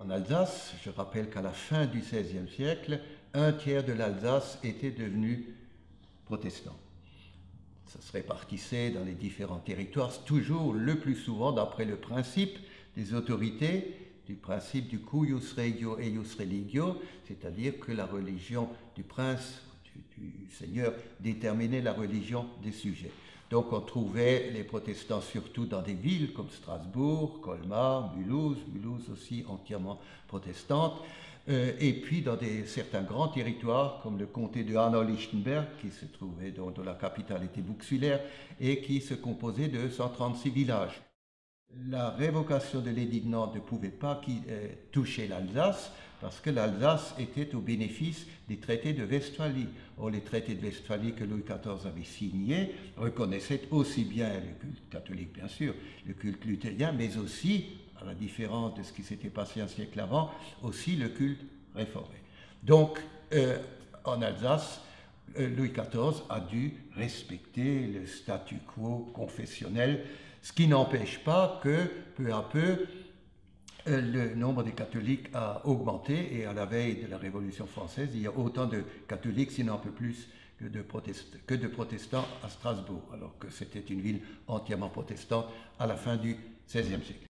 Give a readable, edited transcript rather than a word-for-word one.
En Alsace, je rappelle qu'à la fin du XVIe siècle, un tiers de l'Alsace était devenu protestant. Ça se répartissait dans les différents territoires, toujours le plus souvent d'après le principe des autorités, du principe du cuius regio eius religio, c'est-à-dire que la religion du prince, du seigneur, déterminait la religion des sujets. Donc on trouvait les protestants surtout dans des villes comme Strasbourg, Colmar, Mulhouse aussi entièrement protestante, et puis dans certains grands territoires comme le comté de Hanau-Lichtenberg qui se trouvait dont la capitale était Buxwiller et qui se composait de 136 villages. La révocation de l'édit de Nantes ne pouvait pas toucher l'Alsace parce que l'Alsace était au bénéfice des traités de Westphalie. Or, les traités de Westphalie que Louis XIV avait signés reconnaissaient aussi bien le culte catholique, bien sûr, le culte luthérien, mais aussi, à la différence de ce qui s'était passé un siècle avant, aussi le culte réformé. Donc, en Alsace, Louis XIV a dû respecter le statu quo confessionnel, ce qui n'empêche pas que, peu à peu, le nombre de catholiques a augmenté et à la veille de la Révolution française, il y a autant de catholiques, sinon un peu plus, que de protestants à Strasbourg, alors que c'était une ville entièrement protestante à la fin du XVIe siècle.